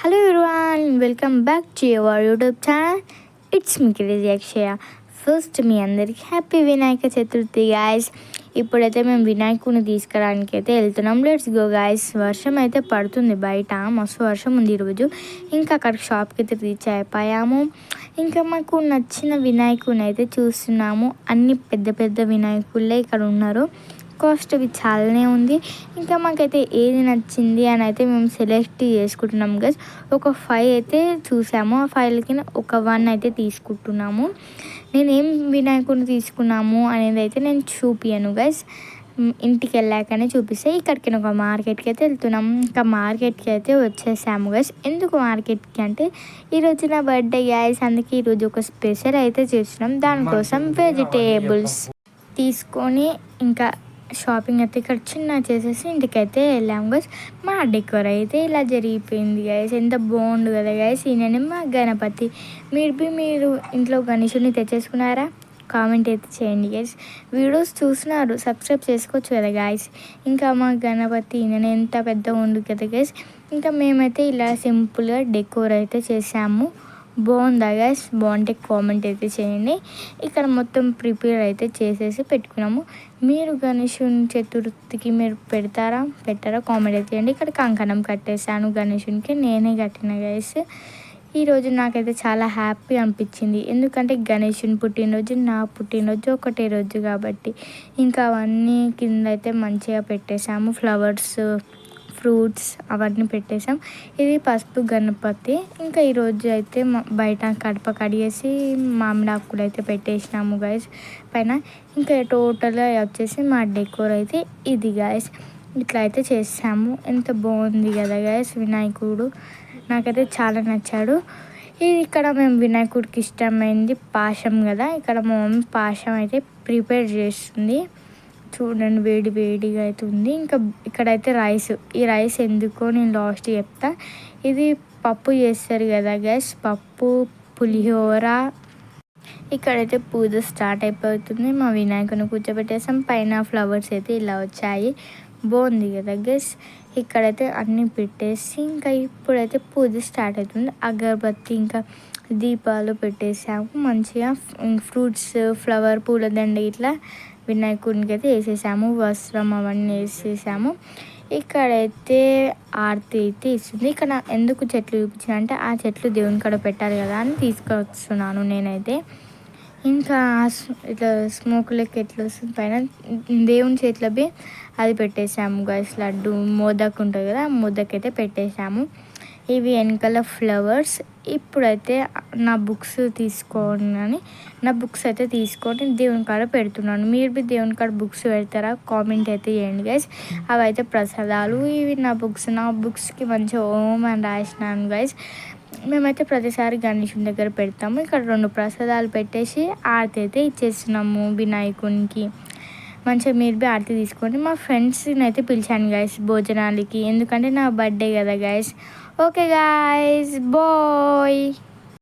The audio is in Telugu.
Hello everyone, welcome back to your YouTube channel. It's me crazy Akshaya. First మీ అందరికీ హ్యాపీ వినాయక చతుర్థి గాయస్. ఇప్పుడైతే మేము వినాయకుడిని తీసుకురావడానికి అయితే వెళ్తున్నాం. Let's go guys. వర్షం అయితే పడుతుంది, బయట మస్తు వర్షం ఉంది ఈరోజు. ఇంకా అక్కడ షాప్కి అయితే రీచ్ అయిపోయాము. ఇంకా మాకు నచ్చిన వినాయకుడిని అయితే చూస్తున్నాము. అన్ని పెద్ద పెద్ద వినాయకుళ్ళే ఇక్కడ ఉన్నారు. కాస్ట్ అవి చాలానే ఉంది. ఇంకా మాకైతే ఏది నచ్చింది అని అయితే మేము సెలెక్ట్ చేసుకుంటున్నాం గైస్. ఒక 5 అయితే చూసాము. ఆ 5కి ఒక 1 అయితే తీసుకుంటున్నాము. నేనేం వినాయకుడిని తీసుకున్నాము అనేది అయితే నేను చూపియను గైస్, ఇంటికి వెళ్ళాకనే చూపిస్తే. ఇక్కడికి ఒక మార్కెట్కి అయితే వెళ్తున్నాము. ఇంకా మార్కెట్కి అయితే వచ్చేసాము గైస్. ఎందుకు మార్కెట్కి అంటే ఈరోజు నా బర్త్డే గైస్, అందుకే ఈరోజు ఒక స్పెషల్ అయితే చేస్తున్నాం. దానికోసం వెజిటేబుల్స్ తీసుకొని ఇంకా షాపింగ్ అయితే ఇక్కడ చిన్న చేసేసి ఇంటికైతే వెళ్ళాము గైస్. మా డెకోర్ అయితే ఇలా జరిగిపోయింది గైస్. ఎంత బాగుండు కదా గైస్. ఈయననే మా గణపతి. మీరు ఇంట్లో గణేశుడిని తెచ్చేసుకున్నారా? కామెంట్ అయితే చేయండి గైస్. వీడియోస్ చూస్తున్నారు, సబ్స్క్రైబ్ చేసుకోవచ్చు కదా గైస్. ఇంకా మా గణపతి ఈయన ఎంత పెద్దగా ఉండు కదా గైస్. ఇంకా మేమైతే ఇలా సింపుల్గా డెకోర్ అయితే చేసాము. బాగుందా గైస్? బాగుంటే కామెంట్ అయితే చేయండి. ఇక్కడ మొత్తం ప్రిపేర్ అయితే చేసేసి పెట్టుకున్నాము. మీరు గణేశుని చతుర్థికి మీరు పెట్టారా కామెంట్ అయితే చేయండి. ఇక్కడ కంకణం కట్టేసాను గణేశునికి, నేనే కట్టిన గైస్. ఈరోజు నాకైతే చాలా హ్యాపీ అనిపించింది. ఎందుకంటే గణేశుని పుట్టినరోజు, నా పుట్టినరోజు ఒకటే రోజు కాబట్టి. ఇంకా అవన్నీ కింద అయితే మంచిగా పెట్టేసాము. ఫ్లవర్స్, ఫ్రూట్స్ అవన్నీ పెట్టేసాం. ఇది పసుపు గణపతి. ఇంకా ఈరోజు అయితే బయట కడప కడిగేసి మామిడి ఆకులు అయితే పెట్టేసినాము గైస్ పైన. ఇంకా టోటల్గా వచ్చేసి మా డెకోర్ అయితే ఇది గైస్. ఇట్లా అయితే చేసాము. ఎంత బాగుంది కదా గైస్ వినాయకుడు. నాకైతే చాలా నచ్చాడు. ఇది ఇక్కడ మేము వినాయకుడికి ఇష్టమైంది పాశం కదా. ఇక్కడ మా మమ్మీ పాశం అయితే ప్రిపేర్ చేస్తుంది. చూడండి, వేడిగా అయితే ఉంది. ఇంకా ఇక్కడైతే రైస్. ఈ రైస్ ఎందుకో నేను లాస్ట్ చెప్తా. ఇది పప్పు చేస్తారు కదా గైస్, పప్పు పులిహోర. ఇక్కడైతే పూజ స్టార్ట్ అయిపోతుంది. మా వినాయకుని కూర్చోబెట్టేసాం. పైన ఫ్లవర్స్ అయితే ఇలా వచ్చాయి. బాగుంది కదా గైస్. ఇక్కడైతే అన్నీ పెట్టేసి ఇంకా ఇప్పుడైతే పూజ స్టార్ట్ అవుతుంది. అగరబత్తి ఇంకా దీపాలు పెట్టేసాము. మంచిగా ఫ్రూట్స్, ఫ్లవర్, పూలదండ ఇట్లా వినాయకుడికి అయితే వేసేసాము. వస్త్రం అవన్నీ వేసేసాము. ఇక్కడైతే ఆరతి అయితే ఇస్తుంది. ఇక్కడ ఎందుకు చెట్లు చూపించిన అంటే ఆ చెట్లు దేవుని కాడ పెట్టాలి కదా అని తీసుకొస్తున్నాను నేనైతే. ఇంకా ఇట్లా స్మోక్ లెక్క ఎట్లా వస్తుంది పైన దేవుని చేతిలోవి అది పెట్టేసాము గైస్. లడ్డు మోదక్ ఉంటుంది కదా, ఆ మోదక్ అయితే పెట్టేసాము. ఇవి వెనకాల ఫ్లవర్స్. ఇప్పుడైతే నా బుక్స్ అయితే తీసుకొని దేవుని కాడ పెడుతున్నాను. మీరు దేవుని కాడ బుక్స్ పెడతారా? కామెంట్ అయితే చేయండి గైస్. అవి అయితే ప్రసాదాలు. ఇవి నా బుక్స్కి మంచిగా ఓం అని రాసినాను గైస్. మేమైతే ప్రతిసారి గణేశుని దగ్గర పెడతాము. ఇక్కడ 2 ప్రసాదాలు పెట్టేసి ఆరతి అయితే ఇచ్చేస్తున్నాము వినాయకునికి. మంచిగా మీరు ఆరతి తీసుకోండి. మా ఫ్రెండ్స్ని అయితే పిలిచాను గైస్ భోజనాలకి, ఎందుకంటే నా బర్త్డే కదా గైస్. Okay guys, bye.